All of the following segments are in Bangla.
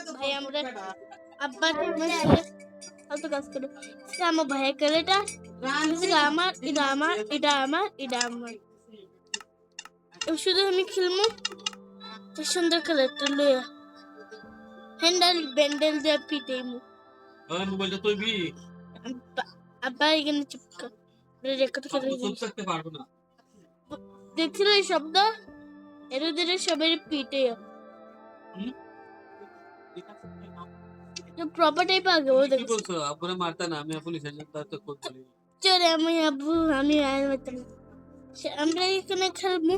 ভাই আমরা আব্বা কত কাজ করে আমার ভাইয়ের কালেটা আমার এটা আমার এটা আমার এটা আমার শুধু আমি খেলবো সুন্দর কালারটা লইয়া হ্যান্ডেল ব্যান্ডেল দিয়ে পিটাইমু মোবাইলটা তুই বি আব্বা এখানে চুপকা রেকর্ড করে চুপ থাকতে পারবো না দেখছিল এই শব্দ এর ধীরে সবাই পিটে প্রপার্টি পাগে ও কি বলছো আব্বুরে মারতা না আমি পুলিশের জন্য তো কোড করি চলে আমি আব্বু আমি আর মতন আমরা এখানে খেলবো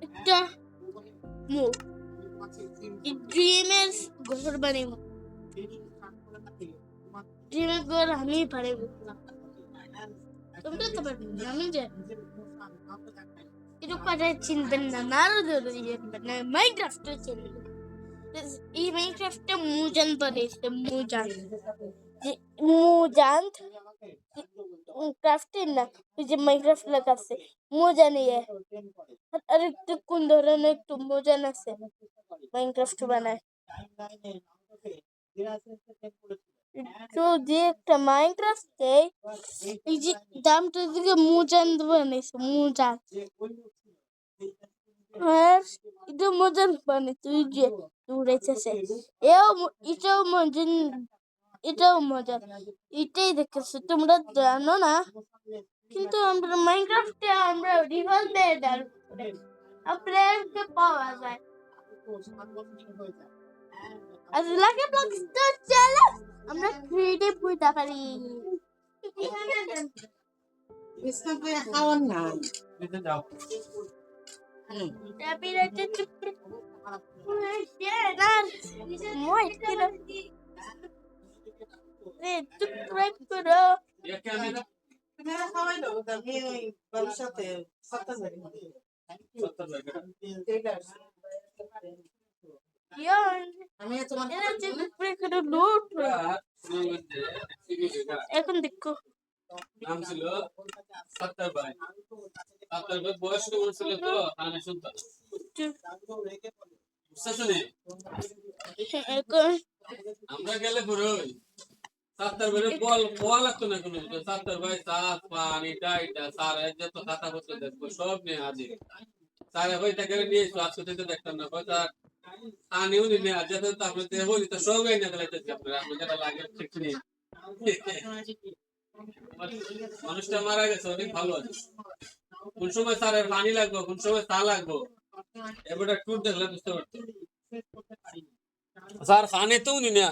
একটা মু ড্রিমের ঘর বানাবো ড্রিমের ঘর আমি পারবো তোমরা তো পারবে আমি যে এটা কথা চিনবেন না না মাইনক্রাফটে চিনবেন এই মাইনক্রাফটে মুজান বানিয়েছে মুজান ক্রাফটে না ওই যে মাইনক্রাফট লেখা আছে মুজান ইয়ে আর একটু কোন ধরনের একটু মুজান আছে মাইনক্রাফট বানায় যদি একটা মাইনক্রাফটে এই যে দামটা দিকে মুজান বানিয়েছে মুজান আর এটা মজার বানিয়েছে তুই যে উড়েছে এটাও মজার এটাও মজার এটাই দেখেছো তোমরা জানো না কিন্তু আমরা মাইনক্রাফটে আমরা রিভলভার আপনাকে পাওয়া যায় আর লাগে ব্লকস্টার চ্যালেঞ্জ আমরা ক্রিয়েটিভ হইতে পারি বিস্কুট করে খাওয়ান না নিতে যাও tapi ada cepet dan moi kira cepet kira একে আমি তুমি খাওয়াই দাও আমি ওই বাবার সাথে 70 টাকা ঠিক আছে yon আমি তোমার era cepet kira loot এখন দেখো নাম ছিল সত্তর ভাই বয়স কেমন ছিল তো কানে শুনতাম বুঝতে শুনি এখন আমরা গেলে পুরোই সত্তর ভাই বল লাগতো না কোনো সত্তর ভাই সাত পান এটা সার যত খাতা পত্র দেখবো সব নিয়ে হাজির সারা ভাই টাকা নিয়ে এসো আজকে থেকে দেখতাম না পয়সা আনিও নিয়ে আজ তো আপনি বলি তো সব এই না গেলাইতেছি আপনারা আপনি যেটা লাগে ঠিক নিয়ে মানুষটা মারা গেছে অনেক ভালো আছে কোন সময় স্যারের পানি লাগবে কোন সময় চা লাগবে এবারে ট্যুর দেখলে বুঝতে পারতো স্যার খানে তো উনি না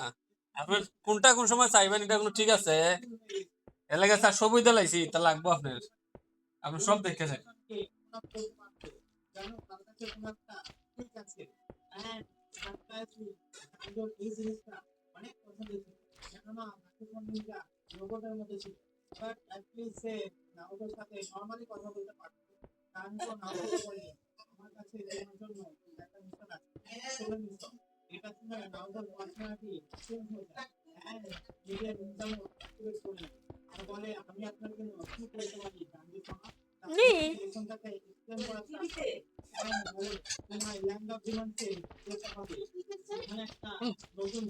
আপনার কোনটা কোন সময় চাইবেন এটা কোনো ঠিক আছে এলাকা স্যার সবই দিলাইছি তা লাগবো আপনার আপনি সব দেখেছেন রোবটের মধ্যে ছিল বাট অ্যাটলিস্ট সে নাওদের সাথে নরমালি কথা বলতে পারতো কারণ তো নাওদের বলে আমার কাছে তোমার জন্য একটা মিশন আছে সেটা মিশন এটা শুনে নাওদের পার্সোনালিটি চেঞ্জ হয়ে যায় নিজের ইনকাম অ্যাক্টিভেট করে আর বলে আমি আপনার জন্য কি করতে পারি জানতে চাও সিলেকশনটাকে এক্সপ্লেন করা তোমার ল্যান্ড অফ ডিমান্ডকে যেতে হবে মানে একটা নতুন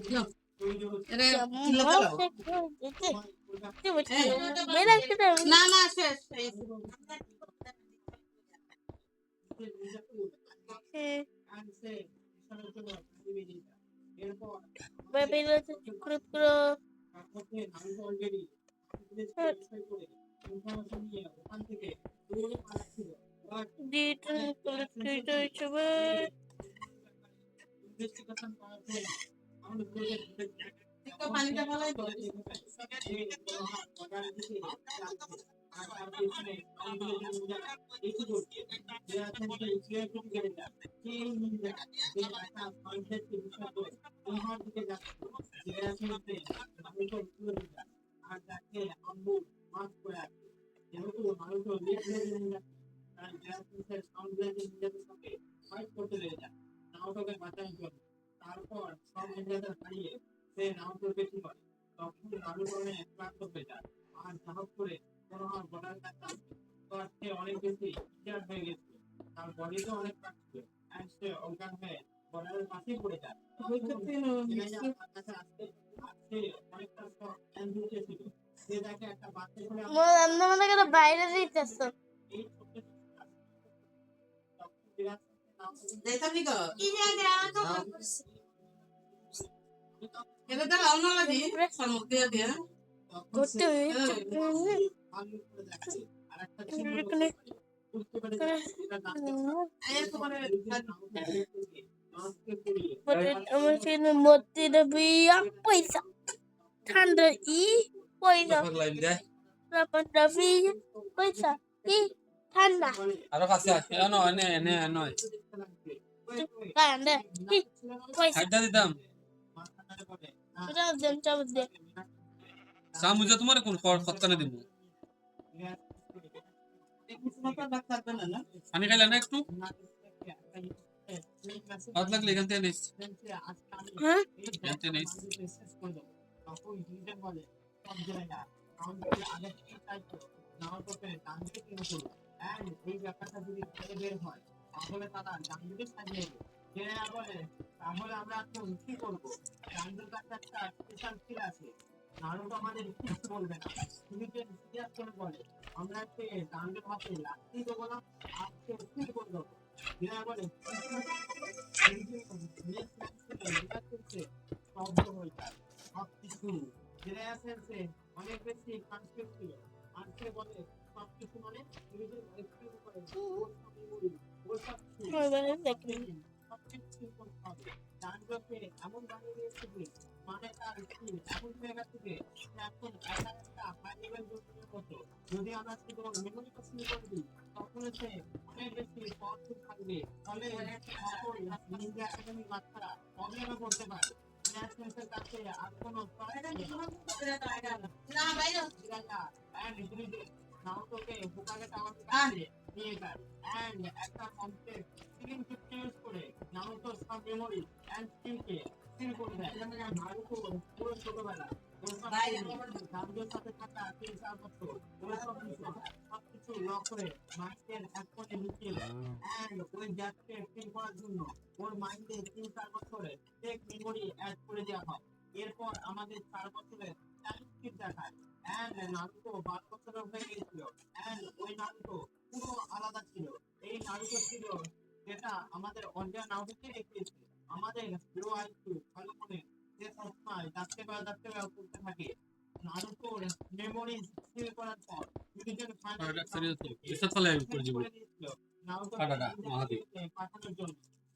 না না শেষ পানিটা ভালোই তারপর সব ইন্ডিয়াতে হারিয়ে সে নাম করবে কি করে তখন নামকরণে ক্লান্ত হয়ে যায় আর সাহস করে কোনো বর্ডার কাছে সে অনেক বেশি ইন্টার হয়ে গেছে তার বডিতে অনেক কাটছে অ্যান্ড সে অজ্ঞান হয়ে বর্ডারের পাশেই পড়ে যায়। অনেকটা অ্যাম্বুলেন্স ছিল। সে দেখে একটা বাচ্চা ছেলে আমরা মনে করে বাইরে দিতেছ। এই ছোট্ট তখন বিরাট নাম যেটা কি কর কি জানি আমার তো এটা তো অন্য লাগি সম্মুখ দিয়ে দিয়ে করতে আলু করে দেখে আর একটা ছিল বুঝতে পেরে এটা নাম এই তোমার নামকে পড়িয়ে আমার সেদিন মধ্যে বিয়া পয়সা ঠান্ডা পয়সা লাইন দে ঠান্ডা পয়সা ঠান্ডা আরো কাছে আছে এনো এনে এনে এনো ঠান্ডা পয়সা হাইডা দিতাম এটা দেন চাবুক দে সামুজে তোমার কোন খতকানে দিব ডাক্তার দেন না পানি খাইলে না একটু হাত লাগলে এখান থেকে নিস হ্যাঁ এখান থেকে নিস তখন হিজে বলে সব জায়গা আমাদের আগে কি চাইতো না করতে ডানদিকে কিনে করো এন্ড এই ব্যাপারটা যদি ফেলে বের হয় তাহলে তারা ডানদিকে সাজিয়ে নেবে যে বলে তাহলে আমরা এখন কি করবো ডানদির কাছে একটা স্পেশাল ফিল আছে নারুটো আমাদের কিছু বলবে না তুমি যে সিরিয়াস করে বলে আমরা একটা ডানদির হাতে লাগতেই দেবো না আজকে কি করবো যেটা বলে শব্দ হয়ে যায় সবকিছু যেটা আছে সে অনেক বেশি কনফিউজ ছিল আজকে বলে সবকিছু মানে নিজের এক্সপ্লেন করে ওর সবই বলি ওর সব সবকিছু করতে হবে ডানজকে এমন বানিয়ে দিয়েছে যে মানে তার স্কিল এমন হয়ে গেছে যে সে এখন একা একটা হাই লেভেল যোদ্ধার মতো যদি আমরা শুধু মেমোরি পছন্দ করে দিই তখন সে অনেক বেশি পাওয়ারফুল থাকবে ফলে সকল নিনজা একাডেমি বাচ্চারা প্রবলেমে পড়তে পারে ন্যাশনালসের কাছে আর কোনো না বাইরে নাউটোকে হুকাগে টাওয়ার থেকে নিয়ে যায় এন্ড একটা কমপ্লেক্স সিলিং চিপকে ইউজ করে নাউটোর সব মেমোরি এন্ড স্কিলকে সিল করে দেয় নারুতো পুরো ছোটবেলা নারুতোর সাথে থাকা 3-4 বছর ওই সব সবকিছু লক করে মাইন্ডের এক কোণে লুকিয়ে এন্ড ওই গ্যাপকে ফিল করার জন্য ওর মাইন্ডে 3-4 বছরে টেক মেমোরি অ্যাড করে দেওয়া হয় এরপর আমাদের 4 বছরের টাইম স্কিপ দেখায় এন্ড নারুতো 12 বছরের হয়ে গিয়েছিল এন্ড ওই নারুতো পুরো আলাদা ছিল এই নারুতো ছিল যেটা আমাদের অরিজিনাল নারুতোকে দেখিয়েছে আমাদের লো আইকিউ ভালো মনে যে সবসময় ডাকতে পারা করতে থাকে নারুতোর মেমোরি সিল করার পর নিজের বিশাল ফলে করে দিব নারুতো কাটাটা মহাদেব পাঠানোর জন্য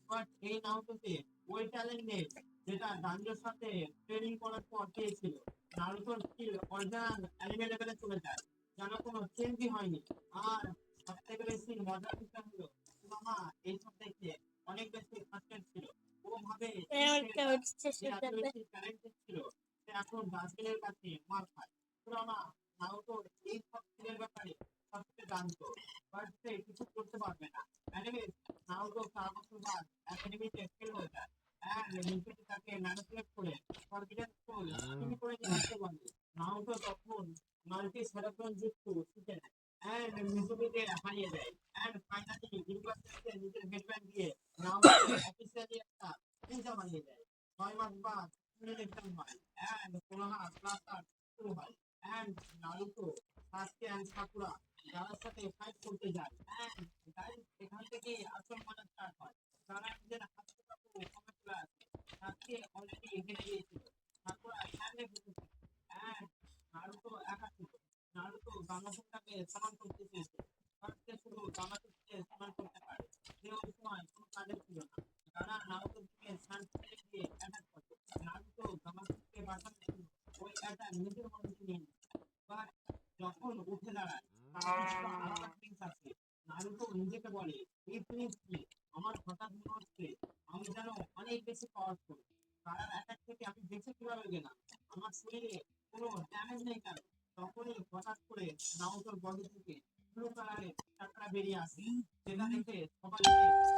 বাট এই নারুতোতে ওই ট্যালেন্ট নেই যেটা ডানজোর সাথে ট্রেনিং করার পর পেয়েছিল নারুতোর স্কিল অরিজিনাল অ্যানিমে লেভেলে চলে যায় যেন কোনো চেঞ্জই হয়নি আর সবথেকে বেশি মজার বিষয় হলো মামা এইসব দেখে অনেক বেশি ফাস্টেড ছিল ও ভাবে সে এত বেশি ট্যালেন্টেড ছিল সে এখন ব্রাজিলের কাছে মার খায় পুরানা নারুতোর এই সব স্কিলের ব্যাপারে সবচেয়ে জানতো বাট সে কিছু করতে পারবে না অ্যানিমে নারুতো 4 বছর বাদ একাডেমিতে ফেল হয়ে যায় and নিজেকে তাকে ম্যানিপুলেট করে কনফিডেন্স ফুল তুমি করে নিতে পারবে নারুতো তখন মাল্টি সেরাফন যুক্ত শিখে নেয় and মিজুবিকে হারিয়ে দেয় and ফাইনালি ইউনিভার্সিটিতে নিজের হেডব্যান্ড দিয়ে নারুতো অফিসিয়ালি একটা পূজা বানিয়ে দেয় 6 মাস বাদ স্কুলের এক্সাম হয় and পুরোনো ক্লাস শুরু হয় and নারুতো সাসকে and সাকুরা যার সাথে ফাইট করতে যায় and গাইস এখান থেকে আসল মজা স্টার্ট হয় তারা নিজের হাতে কমে চলে আসে সাসকে অলরেডি এগিয়ে গিয়েছিল সাকুরা সামনে বসেছে and নারুতো একা ছিল নারুতো গামাসুটাকে সমান করতে চেয়েছে সাসকে শুধু গামাসুকে সমান করতে পারে যে ওই সময় কোনো কাজে ছিল না তারা নারুতোর দিকে সানসেটে দিয়ে অ্যাটাক করে নারুতো গামাসুকে বাঁচানোর জন্য ওই অ্যাটাক নিজের মধ্যে নিয়ে নেয় বাট যখন উঠে দাঁড়ায় তার কিছু আলাদা ফিলিংস আছে নারুতো নিজেকে বলে এই ফিলিংস কি আমার হঠাৎ মনে হচ্ছে আমি যেন অনেক বেশি পাওয়ারফুল তার অ্যাটাক থেকে আমি বেঁচে কিভাবে গেলাম আমার শরীরে কোনো ড্যামেজ নেই কেন তখনই হঠাৎ করে নারুতোর বডি থেকে ব্লু কালারের টাকরা বেরিয়ে আসে, যেটা দেখে সবাই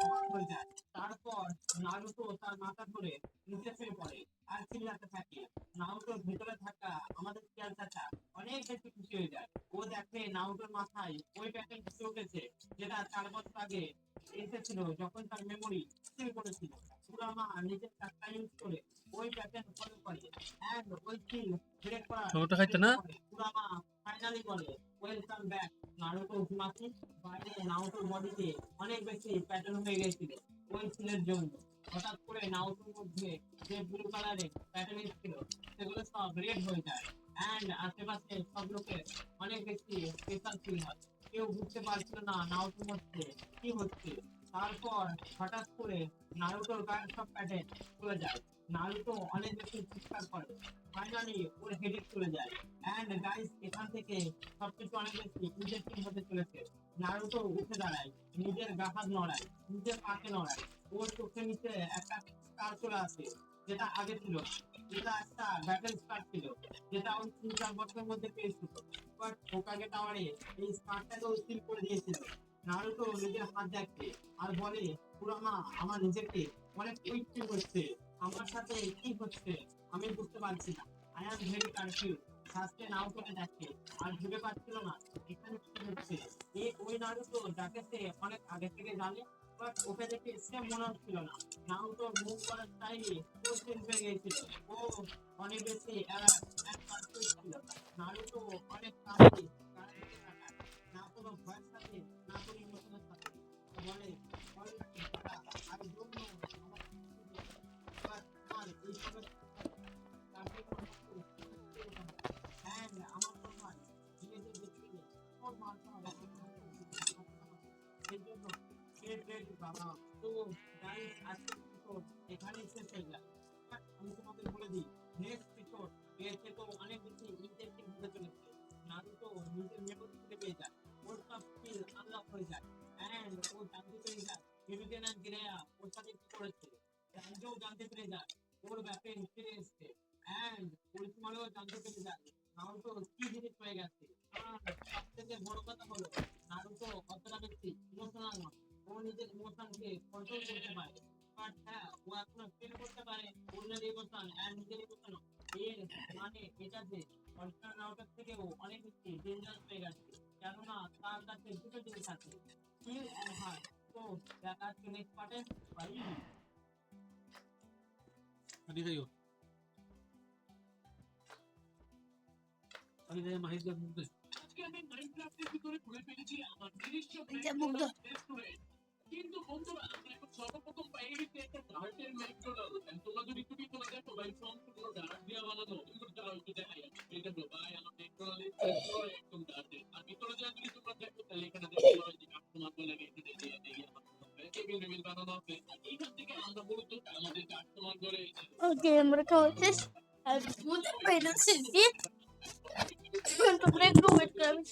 অবাক হয়ে যায়। তারপর নারুতো তার মাথা ধরে নিচে শুয়ে পড়ে আর চিল্লাতে থাকে। নারুতোর ভেতরে থাকা আমাদের শিয়াল চাচা অনেক বেশি খুশি হয়ে যায়। ও দেখে নারুতোর মাথায় ওই প্যাটার্ন ফুটে উঠেছে, যেটা 4 বছর আগে এসেছিল যখন তার মেমোরি সিল করেছিল। কুরামা নিজের টাকা ইউজ করে ওই প্যাটার্ন ফলো করে এন্ড ওই সিল ব্রেক করার টমেটো খাইতে না? কুরামা ফাইনালি বলে ওয়েলকাম ব্যাক নারুতো উজুমাকি। বাইরে নারুতোর বডিতে অনেক বেশি প্যাটার্ন হয়ে গেছিল ওই সিলের জন্য। হঠাৎ করে নারুতোর মধ্যে যে ব্লু কালারের প্যাটার্ন ছিল সেগুলো সব রেড হয়ে যায় এন্ড আশেপাশে সব লোকের অনেক বেশি স্পেশাল ফিল হয়। কেউ বুঝতে পারছিল না নারুতোর মধ্যে কি হচ্ছে। তারপর হঠাৎ করে নারুতোর গায়ের সব প্যাটার্ন খুলে যায়। নারুতো অনেক বেশি চিৎকার করে। ফাইনালি ওর হেডেক চলে যায় এন্ড গাইস এখান থেকে সবকিছু অনেক বেশি ইন্টারেস্টিং হতে চলেছে। নারুতো উঠে দাঁড়ায়, নিজের গা হাত নড়ায়, নিজের পাকে নড়ায়। ওর চোখের নিচে একটা স্কার চলে আসে, যেটা আগে ছিল না। এটা একটা ব্যাটেল স্কার ছিল, যেটা ওই 3-4 বছরের মধ্যে পেয়েছিল। বাট হোকাগে টাওয়ারে এই স্কারটাকে সিল করে দিয়েছিল। নারুতো নিজের হাত দেখে আর বলে, কুরামা আমার নিজেকে অনেক উইক ফিল হচ্ছে। আমার সাথে কি হচ্ছে আমি বুঝতে পারছি না। I am very confuse. ফার্স্টে নারুতোকে দেখে আর ভেবে পাচ্ছিল না এখানে কি হচ্ছে। ওই নারুতো যাকে সে অনেক আগে থেকে জানে, বাট ওকে দেখে সে মনে হচ্ছিল না। নারুতোর মুভ করার স্টাইলে ও চেঞ্জ হয়ে গিয়েছিল। ও অনেক বেশি কনফিউজ ছিল। নারুতো অনেক কাছে তার দিকে তাকায়, না কোনো ভয়ের সাথে না কোনো ইমোশনের সাথে। ও বলে, আমি জন্য আমার আমার এইসবের and আমার মনে হয় নিজেদের দেখতে ওর মানতে হবে সেই জন্য বাবা। তো গাইস আজকে এপিসোড এখানেই শেষ হয়ে যায়। But আমি তোমাদের বলে দিই নেক্সট এপিসোড এর থেকে অনেক বেশি ইন্টারেস্টিং হতে চলেছে। নারুতো নিজের মেমোরি ফিরে পেয়ে যায়, ওর সব স্কিল আনলক হয়ে যায় এন্ড ও জানতে পেরে যায় হিরুজেন আর গিরেয়া ওর সাথে কি করেছে। সানজোও জানতে পেরে যায় ওর ব্যাপেন ফিরে এসছে এন্ড পরিসীমারও জানতে পেরে যায় নারুতো কি জিনিস হয়ে গেছে। আর সবথেকে বড় কথা হলো নারুতো অতটা বেশি ইমোশনাল নয়, ও নিজের ইমোশনকে কন্ট্রোল করতে পারে। বাট হ্যাঁ, ও এখনো ফিল করতে পারে অন্যের ইমোশন আর নিজের ইমোশন। এর মানে এটা যে অরিজিনাল নারুটোর থেকেও অনেক বেশি ডেঞ্জারাস হয়ে গেছে, কেননা তার কাছে দুটো জিনিস আছে, স্কিল এন্ড হার্ট। তো দেখা হচ্ছে নেক্সট পার্টে। By. Ano kayo? Ano na yung mahigyan mo doon? আজকে আমি মাইনক্রাফটের ভিতরে ঘুরে ফেলেছি আমার নিজস্ব এটা মুগ্ধ। রেস্টুরেন্ট। কিন্তু বন্ধুরা আমরা এখন সর্বপ্রথম পেয়ে গেছি একটা গার্ডেন ম্যাকডোনাল্ড। তোমরা যদি একটু ভিতরে দেখো ভাই সম্পূর্ণ গার্ড দিয়ে বানানো। এগুলো যারা একটু দেখাই আমি এই দেখো ভাই আমার ম্যাকডোনাল্ড পুরো একদম গার্ডেন। আর ভিতরে যা যদি তোমরা দেখো তাহলে এখানে দেখতে পাবে যে কাস্টমার বলে এখানে দিয়ে আমার টেবিল টেবিল বানানো আছে। এখান থেকে আমরা মূলত আমাদের কাস্টমার করে ওকে আমরা খাওয়াচ্ছিস আর বুঝতে পেরেছি যে তোমরা একটু ওয়েট করে আমি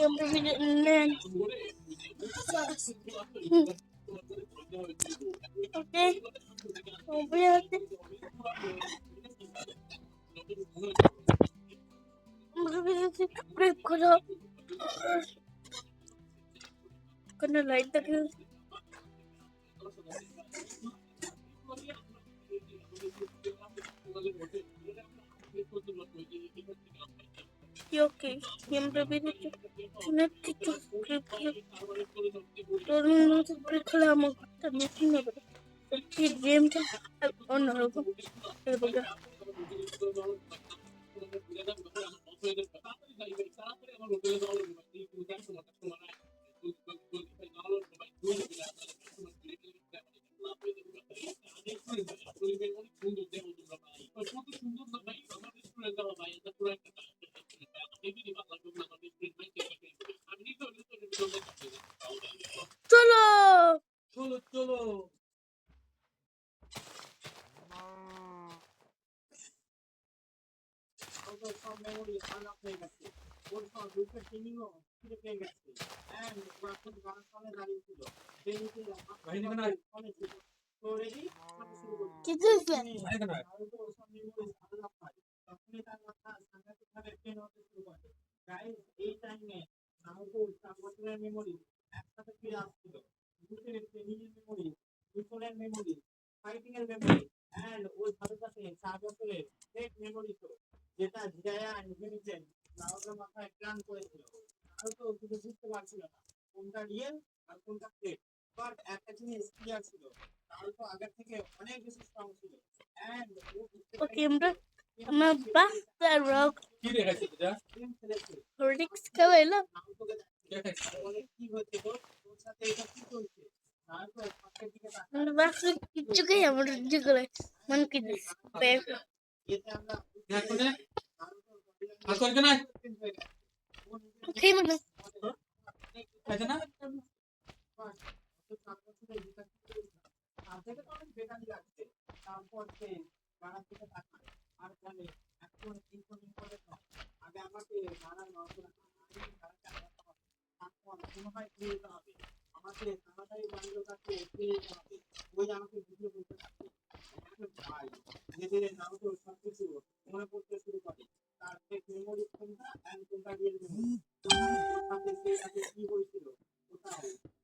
আমরা নেন ওকে আমরা ব্রেক করো কোনো লাইট দেখে ওকে আমরা বেরিয়েছি অনেক কিছু তরুণ ব্রেক হলে আমার ঘরটা মেশিন হবে এই গেমটা অন্যরকম চলো Cholo, cholo! একটা ট্রেনিংও ফিরে পেয়ে গেছে এন্ড ওরা খুব ভালো সামনে দাঁড়িয়ে ছিল ট্রেনিংতে ফোনে ছিল তো রেডি শুরু করছি কিছু নারুতো সব মেমোরিজ আলাদা হয় তখনই তার মাথা সাংঘাতিকভাবে ট্রেন হতে শুরু করে গাইস এই টাইমে নারুতো 4 বছরের মেমোরি একসাথে ফিরে আসছিল দুটোর ট্রেনিং এর মেমোরি দুটোর মেমোরি ফাইটিং এর মেমোরি এন্ড ওই সাথে সাথে 4 বছরের ফেক মেমোরি তো যেটা জিরায়া ইনফিনিটেন নারুতোর মাথায় প্ল্যান করেছিল নারুতো কিছু বুঝতে পারছিল না কোনটা রিয়েল আর কোনটা ফেক বাট একটা জিনিস ক্লিয়ার ছিল নারুতো আগের থেকে অনেক বেশি স্ট্রং ছিল এন্ড ও বুঝতে ওকে আমরা বাস্তা রক কি দেখাইছিস এটা পেরেছে রিক্স খাওয়াইলাম নারুতোকে কে খাইছিস বলে কি হচ্ছে তোর সাথে এটা কি চলছে নারুতো পাশের দিকে তাকায় আমরা বাস্তা কিচ্ছু খাই আমার যেগুলো মন কি এতে আমরা এখন নারুতোর body আর করবে না language হয়ে গেছে ও নিজের খাই মানে খাইছে না তারপর সে গাড়ার দিকে তাকায় আর বলে এখন ইনফর্মিং করে দাও আগে আমাকে গাড়ার নজর তারপর মনে হয় ফিরে যেতে হবে আমাকে তাড়াতাড়ি বাড়ির কাছে ফিরে যেতে হবে ওই আমাকে বুঝিয়ে বলতে থাকে ভাই ধীরে ধীরে নারুতো সবকিছু মনে পড়তে শুরু করে তার ফেক মেমোরি কোনটা এন্ড কোনটা রিয়েল মেমোরি সাথে সেই সাথে কি হয়েছিল কোথাও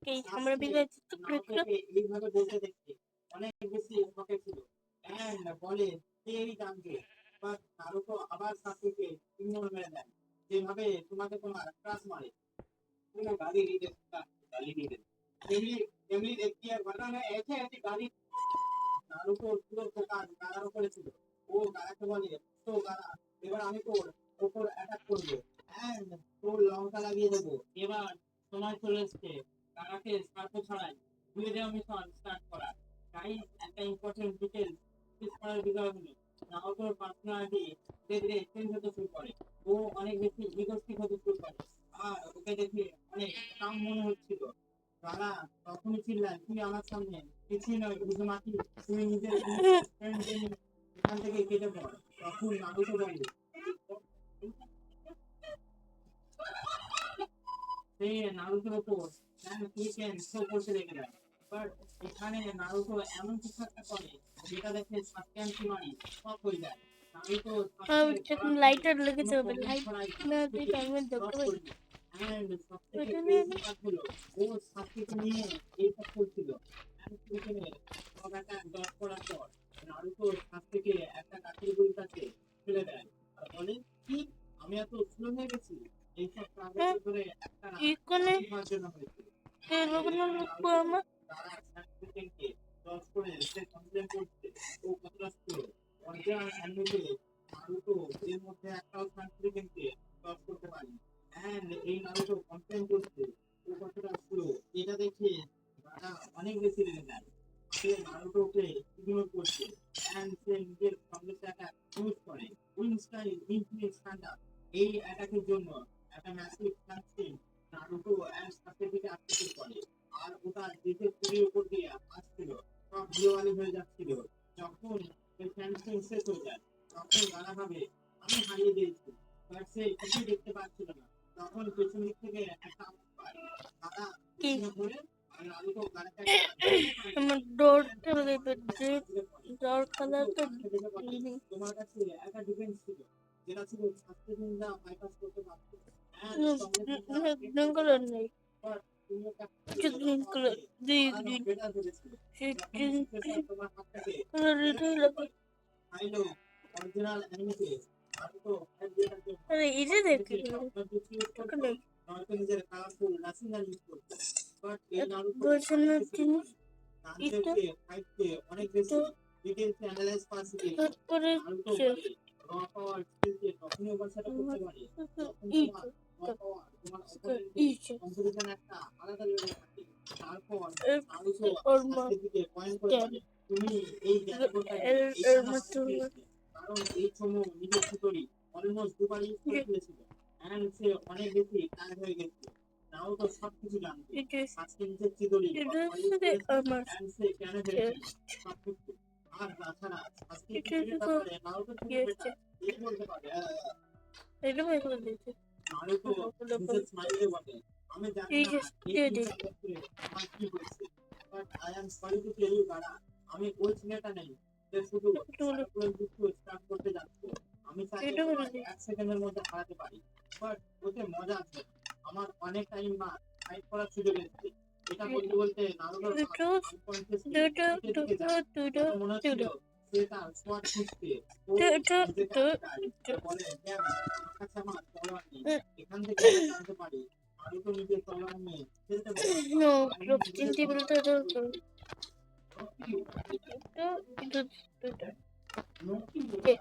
এই আমরা বিলে নারুতোকে এইভাবে বলতে দেখে অনেক বেশি শকে ছিল এন্ড বলে সেই জানবে বাট নারুতো আবার সাসুকে ইগনোর মেরে দেয় যেভাবে তোমাকে তোমার ক্রাশ মারে তুমি গালি দিতে গালি দিতে এমনি দেখি আর বানানো এসে এসে গালি নারুতো পুরো দোকান গাড়ার উপরে ছিল ও গাড়াকে বলে তো গাড়া এবার আমি তোর ওপর অ্যাটাক করবো এন্ড তোর লঙ্কা লাগিয়ে দেবো এবার সময় চলে এসছে গাড়াকে স্কার্প ছাড়াই ধুয়ে দেওয়া মিশন স্টার্ট করা গাইস একটা ইম্পর্টেন্ট ডিটেল মিস করার বিষয় হলো নারুতোর পার্সোনালিটি ধীরে ধীরে চেঞ্জ হতে শুরু করে ও অনেক বেশি ইগোস্টিক হতে শুরু করে আর ওকে দেখে অনেক কাম মনে হচ্ছিল গাড়া তখনই চিল্লায় তুই আমার সামনে কিছুই নয় বুঝে মাটি তুমি নিজের এখান থেকে কেটে পড় তখন নারুতো বলে সে নারুতোর ওপর ক্লিক শো করতে রেখে দেয় বাট এখানে নারুতো এমন কিছু একটা করে যেটা দেখে সাসকেন শিমারি শক হয়ে যায় নারুতো যখন লাইটার লেগেছে লাইট না দিয়ে টাইমের দেখতে পাই এন্ড সবথেকে ক্রেজি পার্ট হলো ও সাসকেকে নিয়ে এইসব করছিল এন্ড সেখানে সবাইটা ডট করার পর নারুতো সাসকেকে একটা কাঠের গুলির কাছে ফেলে দেয় আর বলে কি আমি এত স্লো হয়ে গেছি এইসব কাগজের ধরে একটা এখানে হওয়ার জন্য হয়েছে লোকগুলো আমার তারা সার্টিফিকেটকে দশ করে সে কমপ্লেন করছে ও কতটা স্লো অরিজিনাল হ্যান্ডেলে নারুতো এর মধ্যে একটাও সার্টিফিকেটকে দশ করতে পারি এন্ড এই নারুতো কমপ্লেন করছে ও কতটা স্লো এটা দেখে তারা অনেক বেশি রেগে যায় সে নারুতোকে ইগনোর করছে এন্ড সে নিজের সঙ্গে অ্যাটাক ইউজ করে উইনস্টাইল ইনফিনিট স্ট্যান্ডার্ড এই অ্যাটাকের জন্য একটা ম্যাসিভ সানস্ক্রিন নারুতো এন্ড সাথে আসতে শুরু করে আর ওটা দেশের পুরীর উপর দিয়ে আসছিল সব বিয়েবাড়ি হয়ে যাচ্ছিল যখন ওই সানস্ক্রিন শেষ হয়ে যায় তখন গানা ভাবে আমি হারিয়ে দিয়েছি বাট সে কিছুই দেখতে পাচ্ছিল না তখন পেছন দিক থেকে একটা আওয়াজ পায় দাদা পিছনে ঘুরে আর নারুতো গানাটা আমার ডোরটা লেগে ডোর কালারটা তোমার কাছে একটা ডিফেন্স ছিল যেটা ছিল ছাত্রী নিন্দা বাইপাস করতে পারতো গ্রিন কালার নেই গ্রিন কালার দিয়ে গ্রিন সেই গ্রিন কালার এটাই লাগে অরিজিনাল অ্যানিমেতে আরে এটা দেখে নারুতো নিজের কালারফুল নাসিনাল ইউজ করতো বাট এই নারুতো বোঝানোর জিনিস নারুতোকে ফাইটকে অনেক বেশি ডিটেইলস অ্যানালাইজ করা তারপরে নারুতো বলে র পাওয়ার স্কিলকে তখনই ওভার সেট করতে পারে যখন তোমার র পাওয়ার তোমার অপোনেন্টের কম্পিটিশন একটা আলাদা লেভেলে থাকে তারপর নারুতো আজকের দিকে পয়েন্ট করে বলে তুমি এই জায়গাটাকে এই মাত্র কারণ এই সময় নিজের ভিতরেই অলমোস্ট দুবার ইউজ করে ফেলেছিল এন্ড সে অনেক বেশি টায়ার্ড হয়ে গেছিল নারুতো সবকিছু জানতো আজকে নিজের চিদরি আমার এন্ড সে কেন হেরেছিল সবকিছু আর তাছাড়া আজকে ব্যাপারে নারুতো থেকে বেটার এই বলতে পারে এটা ভাই করে দিয়েছে নারুতো মিসেস স্মাইলি বলে, আমি জানি এই না যে এই দে 3-4 বছরে আমার কি হয়েছে, but I am sorry to tell you দাদা, আমি ওই ছেলেটা নেই যে শুধু সারাক্ষণ দুঃখ স্টার্ট করতে যাচ্ছে। আমি তাকে এটা বলে তোমার 1 সেকেন্ডের মধ্যে হারাতে পারি, বাট ওতে মজা আছে। আমার অনেক টাইম না ফাইট করার সুযোগ এসেছে। এটা বলতে বলতে নারুটোর আনকনসিয়াসলি পিঠে দিকে যায়। ওকে মনে হচ্ছিল সে তার সোয়াট খুঁজছে। ও নিজেকে আটকায়। ও বলে, "ম্যাম, আমার কাছে আমার তলোয়ার নেই। এখান থেকে আমরা জানতে পারি নারুটো নিজের তলোয়ার নিয়ে খেলতে পারে। No, আমি creo que নিজের tiene তলোয়ার que ver বলতে todo. নোকি ¿Qué?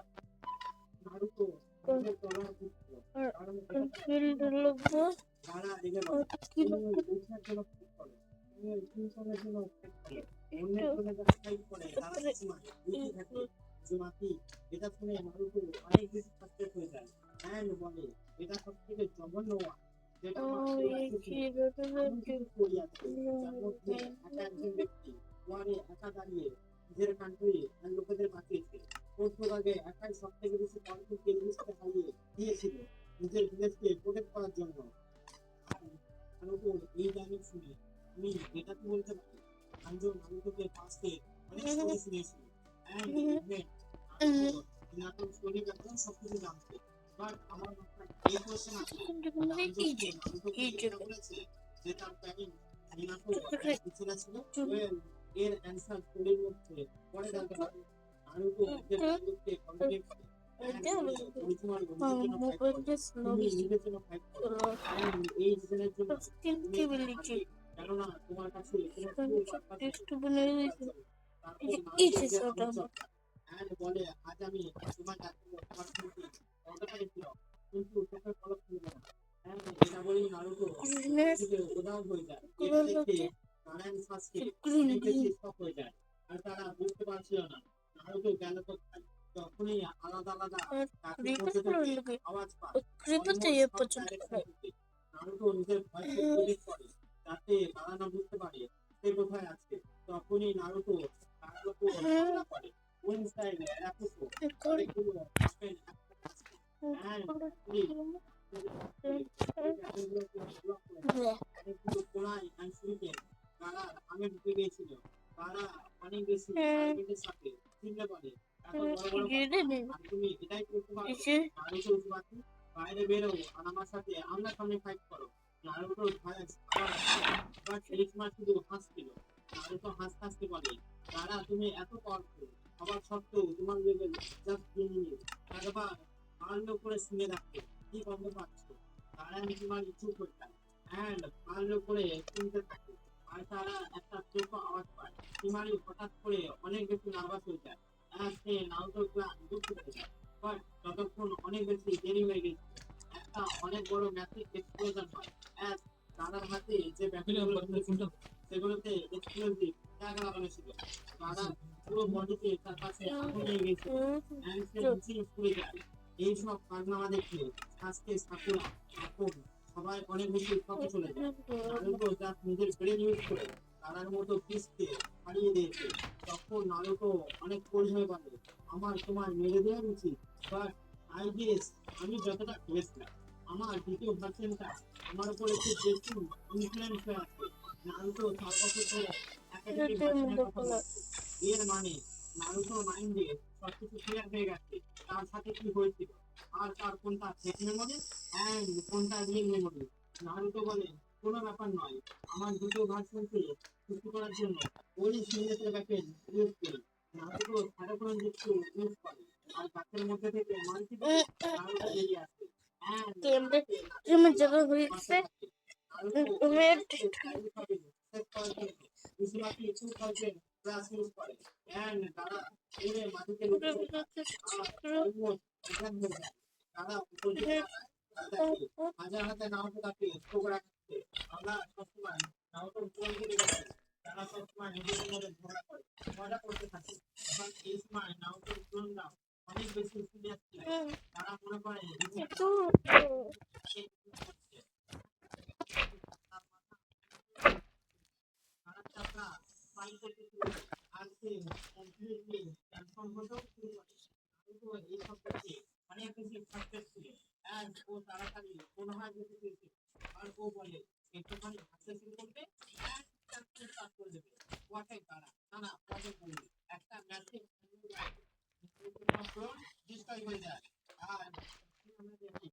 নারুটো নিজের তলোয়ার খুঁজছে। কারণ এটা তার El de los dos. গাড়া রেগে বলে, তুমি ওই বুঝার জন্য ফাইট করো, তুমি ওই টিউশনের জন্য ফাইট করো, অন্যের জন্য যারা ফাইট করে তারা সবসময় বুঝে থাকে। জুমাকি এটা শুনে নারুটো অনেক বেশি ফ্রাস্ট্রেট হয়ে যায় অ্যান্ড বলে, এটা সব থেকে জঘন্য ওয়ান যেটা আমার পুরো শেষে এমন কিছু স্টোরি আছে যার মধ্যে একা একজন ব্যক্তি ওয়ারে একা দাঁড়িয়ে নিজের কান্ট্রি আর লোকেদের বাঁচিয়েছে। প্রস্তুত আগে একাই সব থেকে বেশি পাওয়ারফুল টেলিভিশনকে হারিয়ে দিয়েছিল নিজের ভিলেজকে প্রোটেক্ট করার জন্য। আর নারুটোর এই ডায়লগ শুনে আমি এটা তো বলতে পারি সানজো নারুটোকে পাস্টে অনেক স্টোরি শুনিয়েছিল অ্যান্ড ইভেন নারুটোর স্টোরি ব্যাপারে সবকিছু জানতো। বাট আমার মাথায় এই কোয়েশ্চেন আছে, সানজো কি নারুটোকে এটা বলেছে যে তার প্যারেন্ট মিনাটো এক পিছনে ছিল? ওয়েল, এর অ্যান্সার স্টোরির মধ্যে পরে জানতে পারবে। নারুটো নিজের ডায়লগকে কন্টিনিউ করে পরিচালনার বন্ধুদের জন্য ফাইট করে, তুমি নিজের জন্য ফাইট করো and এই জীবনের জন্য তুমি এখানে থাকবে, কেননা তোমার কাছে কোনো true purpose নেই। তারপর নারুটো যে আনচক্র and বলে, আজ আমি তোমার কাছে তোমার শুনতে অন্ধকারে ছিল কিন্তু চোখের পলক খুলবে না। and এটা বলেই নারুটো থেকে উধাও হয়ে যায়। এটা দেখে নারায়ণ সাসকে অনেক বেশি শক হয়ে যায় আর তারা বুঝতে পারছিল না নারুটো গেল কোথায়। তখনই আলাদা আলাদা কাঠের মধ্যে থেকে আওয়াজ পায় অলমোস্ট সব ডাইরেকশন থেকে। নারুটো নিজের ভয়েসকে প্রেডিক্ট করে যাতে তারা না বুঝতে পারে সে কোথায় আছে। তখনই নারুটো তার উপর হামলা করে কোন স্টাইলে রাকুসো অনেকগুলো ওপেন অ্যান্ড অনেকগুলো কোনায় অ্যান্ড সুরিকে তারা আগে ঢুকে গিয়েছিল। তারা অনেক বেশি টার্গেটের সাথে চিনতে পারে এত বড় বড় কথা। আর তুমি এটাই করতে পারো নারুটো উজুমাকি, বাইরে বেরো আর আমার সাথে আমরা সামনে ফাইট করো। নারুটোর ভয়েস আবার বাট এরিকমা শুধু হাসছিল। নারুটো হাসতে হাসতে বলে, তারা তুমি এত পাওয়ারফুল হবার সত্ত্বেও তোমার লেভেল জাস্ট গেমিং। একবার পারলে করে শুনে রাখতে কি গন্ধ পাচ্ছ। তারা তোমার চুপ হয়ে যায় অ্যান্ড পারলে করে শুনতে থাকে। আর তারা একটা ছোট আওয়াজ পায়। তিমারি হঠাৎ করে অনেক বেশি নার্ভাস হয়ে যায় আর সে নারুটোর প্ল্যান বুঝতে পেরে যায়। বাট ততক্ষণ অনেক বেশি দেরি হয়ে গেছে। একটা অনেক বড় ম্যাসিভ এক্সপ্লোশন হয় অ্যাজ তাদের হাতে যে ব্যাটারিগুলো ছিল সেগুলোতে এক্সপ্লোসিভ ট্যাগ লাগানো ছিল। তারা পুরো বডিতে তার কাছে আগুন লেগে গেছিল অ্যান্ড সে মিছিল পুড়ে যায়। এইসব কারনামা দেখে আজকে সাকুরা এখন সবাই অনেক বেশি শকে চলে যায়। নারুটো জাস্ট নিজের ব্রেন ইউজ করে তারার মতো পিসকে হারিয়ে দিয়েছে। তখন নারুটো অনেক কোল্ড হয়ে বলে, আমার তোমার মেরে দেওয়া উচিত, বাট আই গেস আমি যতটা ভেবেছিলাম আমার দ্বিতীয় ভার্সনটা আমার উপর একটু বেশি ইনফ্লুয়েন্স হয়ে আছে। নারুটো 4 বছর ধরে একাডেমিক ভার্সনের কথা বলছে। এর মানে নারুটো মাইন্ডে সবকিছু ক্লিয়ার হয়ে গেছে তার সাথে কি হয়েছিল আর তার কোনটা ফেক মেমোরি অ্যান্ড কোনটা রিয়েল মেমোরি। নারুটো বলে, কোনো ব্যাপার নয়, আমার দুটো ভার্সনকে সৃষ্টি করার জন্য ওই সিগনেচার ব্যাকেট ইউজ করি। নারুটো সারাক্ষণ যুক্ত ইউজ করে আর গাছের মধ্যে থেকে মাল্টিপল নারুটো বেরিয়ে আসে and Tiene llegado a irse. উসুমাকি 2000 plus use করে অ্যান্ড তারা এই মাটিতে লুকিয়ে থাকে আর অলমোস্ট এখান হয়ে যায়। তারা উপর দিয়ে তাকায় হাজার হাজার নাওটো তাকে ঠোক রাখছে। আমরা সবসময় নাওটো পূরণ করে গেছি। তারা সবসময় নিজেদের মধ্যে মজা করতে থাকে। এখন এই সময় নাওটোর পূরণরা অনেক বেশি সিরিয়াস ছিল। তারা মনে করে তারা ফাইট করতে শুরু করে আর সে কমপ্লিটলি ট্রান্সফর্ম হতেও শুরু করে। কিন্তু এই সব দেখে অনেক বেশি ফ্রাস্ট্রেট ছিল অ্যান্ড ও তাড়াতাড়ি মনে হয় যেতে চেয়েছিল ও বলে একটুখানি হাসতে শুরু করবে and তারপরে start করে দেবে ওয়াটাই তারা না পরে বলবে একটা ম্যাসেজ ডিস্ট্রয় হয়ে যায় আর আমরা দেখি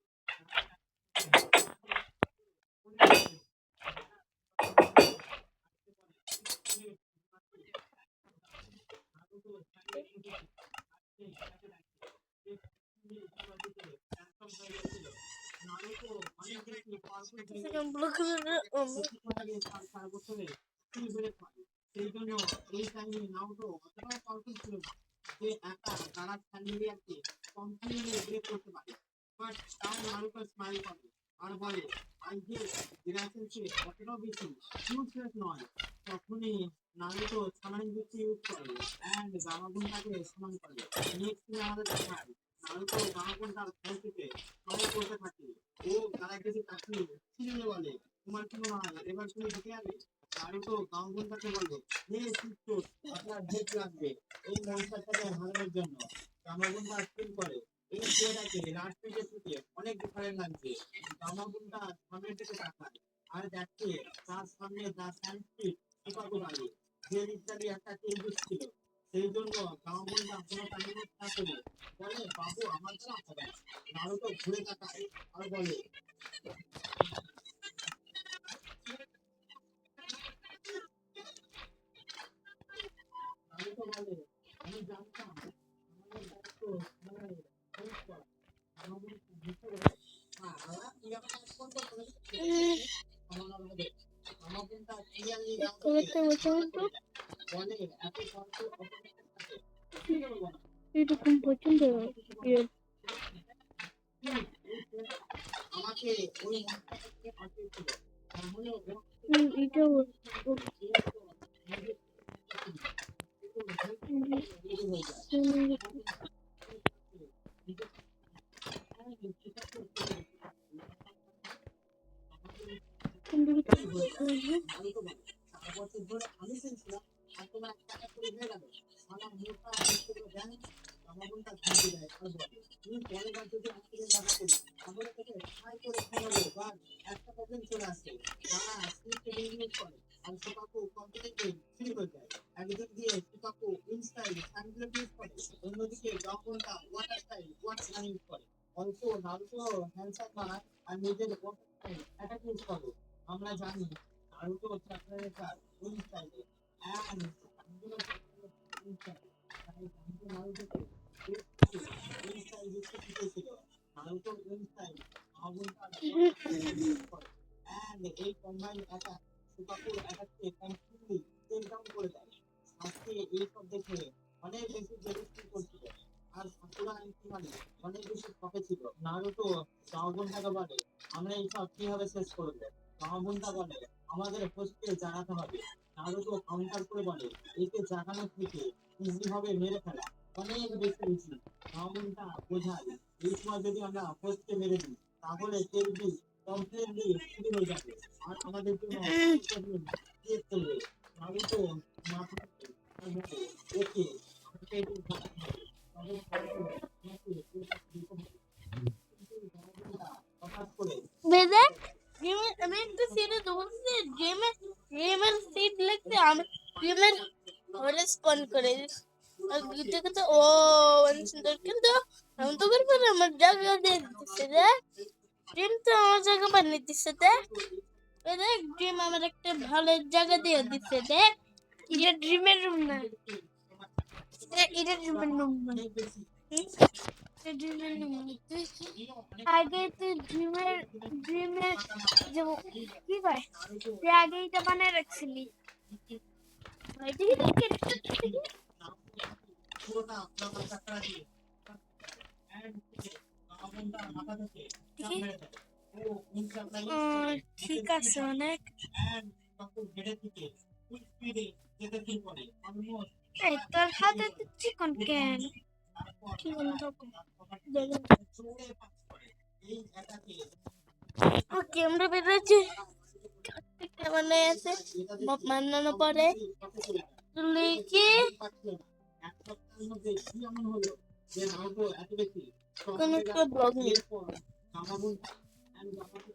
সেই জন্য এই টাইমে নাওটো অতটাও পাওয়ারফুল ছিল না যে একা তারা ফ্যামিলিয়ারকে কমপ্লিটলি ব্রেক করতে পারে বাট তার নারুটো স্মাইল করে আর বলে আজকে রিলেশনশিপ অতটাও বেশি ইউজলেস নয় তখনই নারুটো সামাজিক ইউজ করে অ্যান্ড গামাগুনটাকে সমান করে নেক্সট দিন আমাদের দেখায় নারুটো গামাগুনটার ফেলতে সবাই করতে থাকে ও তারা কিছু তাকিয়ে ছিঁড়ে বলে তোমার কি মনে হয় এবার তুমি জিতে যাবে নারুতো গামাগুনটাকে বলে নে শিখতো আপনার হেড লাগবে এই মনস্টারটাকে হারানোর জন্য গামাগুনটা ফিল করে এই ছেলেটাকে লাস্ট পেজে থেকে অনেক ডিফারেন্ট লাগছে গামাগুনটা সামনের দিকে তাকায় আর দেখছে তার সামনে দা সাইন্টিফিক শিকাগো বাড়ি যে ইত্যাদি একটা তেজুস ছিল সেই জন্য গামাগুনটা কোনো কাহিনী না করে বলে বাবু আমার তো হবে না নারুতো ঘুরে তাকায় আর বলে নারুতো বলে আমি জানতাম আমাদের দায়িত্ব মানে শেষ করা আমাদের ভিতরে গামাগুনটা ক্লিয়ারলি একটা বলতে বলে এত কষ্ট এরকম পছন্দ আমাকে ওই মনস্টারটাকে পাঠিয়েছিল তাহলে এটা আমি শুনছিলাম আর তোমার টাকা করে হয়ে গেল আমার মুখটা দেন গামাগুনটা ঘুরতে দেয় আর বলে তুমি পরের বার যদি অ্যাক্সিডেন্ট না করি তাহলে তোকে ট্রাই করে ফেলবো বা একটা প্রবলেম চলে আসছে তারা স্ক্রিপ্ট রিলিজ করে আর সুপাকু কম্পিটিতে ফ্রি হয়ে যায় একদিক দিয়ে সুপাকু ইনস্টাইল সানগ্লাস ইউজ করে অন্যদিকে গামাগুনটা ওয়াটার স্টাইল ওয়াটার সান ইউজ করে অল্প নারুতো হ্যান্ডসাম বানায় আর নিজের ওয়াটার স্টাইল অ্যাটাক ইউজ করে আমরা জানি নারুতো চ্যাপ্টারের কাজ ওই স্টাইলে অ্যান্ড নারুতোকে এই স্টাইল দেখতে শিখেছিল নারুতো এই স্টাইল and এই কম্বাইন্ড অ্যাটাক সুপারপুর অ্যাটাককে কমপ্লিটলি টেক ডাউন করে দেয় আজকে এইসব দেখে অনেক বেশি জেলাস ফিল করছিল আর সাকুরা মানে অনেক বেশি শপে ছিল নারুতো গামাগুনটাকে বলে আমরা এইসব কিভাবে শেষ করবো গামাগুনটা বলে আমাদের হোস্টকে জানাতে হবে নারুতো কাউন্টার করে বলে একে জাগানো থেকে ইজি হবে মেরে ফেলা অনেক বেশি ইজি গামাগুনটা বোঝায় এই সময় যদি আমরা হোস্টকে মেরে দিই তাহলে তেলবি কমপ্লিটলি শুরু হয়ে যাবে আর আমাদের জন্য ক্রিয়েট করবে নারুতো মাথা ওকে আমাকে একটু জানাতে হবে হঠাৎ করে বেদে আমি একটা সিটে ধরছি গেমের সিট লিখতে আমি গেমের রেসপন্ড করে আর গিটাকে তো ও সুন্দর কিন্তু আমি তো করবো না আমার জায়গা দিয়ে দিচ্ছে রে ড্রিম তো আমার জায়গা বানিয়ে দিচ্ছে দেখ দেখ ড্রিম আমার একটা ভালো জায়গা দিয়ে দিচ্ছে দেখ এটা ড্রিমের রুম না এটা ড্রিমের রুম না আগে তো ড্রিমের যে কি কয় তুই আগে এটা বানায় রাখছিলি পুরোটা আপনার চাকরা দিয়ে মাথা থেকে ও ঠিক আছে অনেক ঘেরে থেকে ফুল স্পিডে যেতে শুরু করে অলমোস্ট এই তোর হাতে তো চিকন কেন চিকন এই অ্যাটাকে ওকে আমরা বেরোচ্ছি কেমন আছে মানানো পরে লিখি এক সপ্তাহের মধ্যে কি এমন হলো যে নারুতো এত বেশি কোন একটা ব্লগ নেই গামাগুন and গামাগুন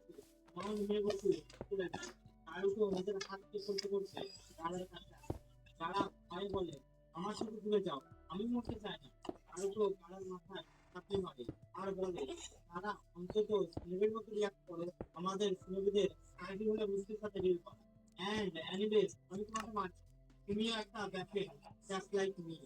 আমার মেয়ে বসে চলে যায় নারুতো নিজের হাতকে করতে করতে গালের কাছে আসে। যারা ভয় বলে আমার সাথে দূরে যাও, আমি মরতে চাই না। নারুতো গালের মাথায় চাপড়ি মারে আর বলে তারা অন্তত স্নেবের মতো রিয়াক্ট করো, আমাদের স্নেবীদের আইডি হলে বুঝতে সাথে ডিল করো। অ্যান্ড এনিওয়েজ আমি তোমাকে মানছি, তুমিও একটা ব্যাপেন জাস্ট লাইক মি,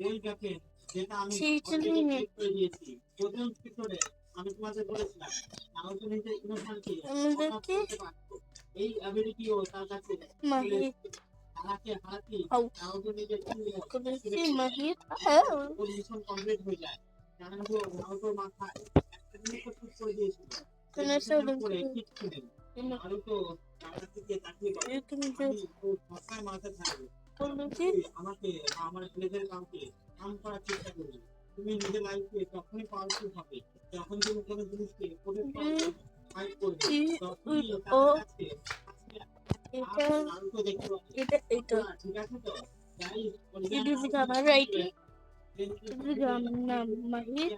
ওই ব্যাপেন যেটা আমি Teaching অলরেডি me. ক্লিক করে দিয়েছি। প্রথম এপিসোডে আমি তোমাদের বলেছিলাম নারুতো নিজের ইমোশনকে কন্ট্রোল আমাদেরকে করতে পারতো, এই অ্যাবিলিটিও তার কাছে চলে মাহির এসেছে। তারাকে হারাতেই হাউ নারুতো নিজের করেছি মাহির হাউ ওর মিশন কমপ্লিট হয়ে যায়। নারুতো নারুতোর মাথায় একটা জিনিস শুট করে দিয়েছিল, যে Finish মিশনের it. উপরে কিচ্ছু নেই। নারুতো তার দিকে তাকিয়ে বলে, You can আমি just ওর কথায় মারতে থাকবো, policy. তুই আমাকে বা আমার ছেলেদের কাউকে কাম করার চেষ্টা করবি। তুমি নিজের লাইফে তখনই পাওয়ারফুল হবে যখন তুমি কোনো জিনিসকে প্রোটেক্ট করার জন্য ফাইট করবে, তখনই তাদের Oh, কাছে আসবে। আর এটা নারুতো দেখতে পাবে এটা এটা না, ঠিক আছে তো গাইস, it is আমার রাইটিং it is আমার নাম মাহির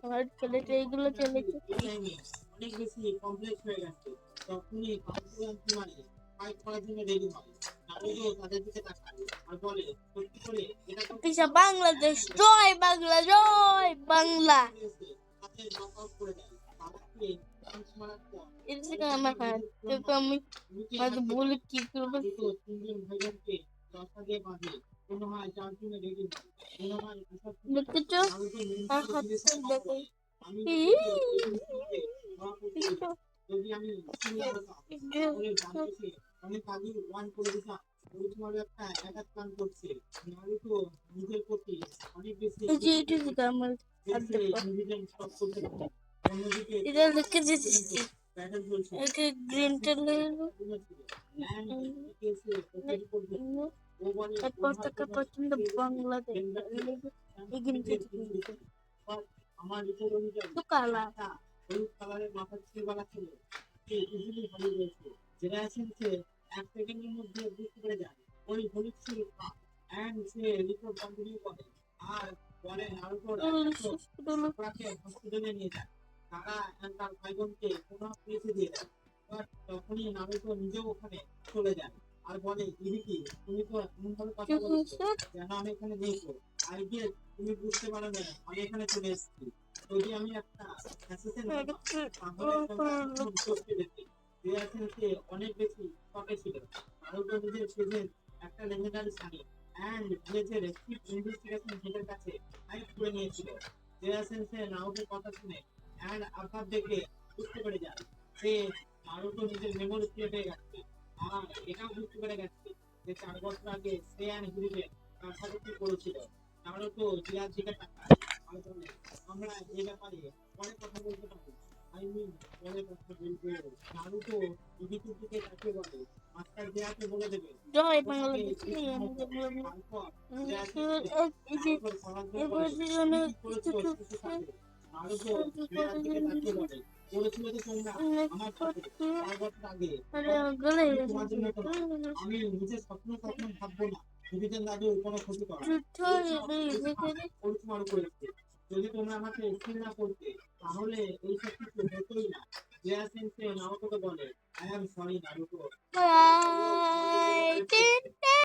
আমার ছেলেটা এগুলো চলেছে অনেক বেশি কমপ্লেক্স হয়ে গেছে, তখনই কাউন্সিলর মানে ফাইট করার জন্য রেডি হয়। নারুতো তাদের দিকে তাকায় আর বলে, সত্যি করে এটা তো পিছা বাংলাদেশ জয় বাংলা জয় বাংলা তাকে নক আউট করে দেয়। তাদেরকে পাঞ্চ মারার পর it is আমার হাত তো আমি নিচে হয়তো হাতে বলে কি করবো নারুতো তিনজন ভাইবোনকে দশটা দিয়ে বাঁধে। মনে হয় যার জন্য রেডি হয়, মনে হয় এসব কিছু দেখেছো নারুতো আর মেন্টালি হাত ধীরে ধীরে দেখো বলে, আমি ই নিজেকে এই জিনিসগুলোকে ধরা পড়তে দিই না। যদি আমি সিনিয়র হতাম তাহলে জানতে অনেক আগে ওয়ান করে দিতাম। ওরিজিনাল একটা অ্যাটাক প্ল্যান করছে। নারুতো নিজের প্রতি অনেক বেশি এই যে it is আমার হাত সে দেখো ইনভিজেন স্টপ করতে পারে। অন্যদিকে এটা লিখে দিচ্ছি ব্যাটল চলছে। এটা গ্রিন টেলে And এদিকে সে ওপেন করবে। ও বলে এরপর থেকে পছন্দ বাংলাদেশ এগিয়ে But আমার রিপোর্ট অনুযায়ী তো কালা একটা হলুদ কালারের মাথার চুলওয়ালা ছেলে সে ইজিলি হারিয়ে গেছে। যেটা সে 1 সেকেন্ডের মধ্যে বুঝতে পেরে যায় ওই হলুদ ছিল কাক। And সে রিপোর্ট কন্টিনিউ করে আর বলে নারুতোর একটা ছোকরাকে হসপিটালে নিয়ে যায়। তারা তার ভাই বোনকে পুনঃ পৌঁছে দিয়ে দেয়। But তখনই নারুতো নিজেও ওখানে চলে যায় আর বলে ইরিকি, তুমি তো এমনভাবে কথা বলছো যেন আমি এখানে নেই। তো আই গেস তুমি বুঝতে পারো না আমি এখানে চলে এসেছি। যদি আমি একটা অ্যাসিস্ট্যান্ট হতাম তাহলে সব করতে যেতে। সে অনেক বেশি শখে ছিল। নারুতো নিজের শেষের একটা লেজেন্ডারি শাড়ি অ্যান্ড নিজের ইনভেস্টিগেশন হেডের কাছে ফাইট করে নিয়েছিল। সে নারুতোর কথা শুনে অ্যান্ড আঘাত দেখে বুঝতে পেরে যায় সে নারুতো নিজের মেমোরি ক্রিয়েট হয়ে গেছে। আর এটাও বুঝতে পেরে গেছে যে 4 বছর আগে সে অ্যান্ড হিরোকে তার সাথে কি করেছিল। নারুতো জিয়ার দিকে তাকায় আর বলে, আমরা এই ব্যাপারে পরে কথা বলতে পারি। আই মিন পরে কথা বলবো। নারুতো ইদিকুর দিকে তাকিয়ে বলে, মাস্টার জিয়াকে বলে দেবে জয় তোমাকে বাংলাদেশ এই আমাদের তারপর জিয়াকে নারুতোর পরাজয় এবার করে জীবনে কি করেছিল শিশুর সাথে। নারুতো জিয়ার দিকে তাকিয়ে বলে, করেছিল তো তোমরা আমার সাথে 4 বছর আগে। আমি তোমার জন্য তো না। আমি নিজের স্বপ্ন কখনো ভাববো না নিজেদের দাদুর কোনো ক্ষতি করা। পরিচালনা করেছে। যদি তোমরা আমাকে স্থির না করতে তাহলে এই সব কিছু হতোই না। জিয়া সেন্সে নারুতোকে বলে, I am sorry Naruto. Bye.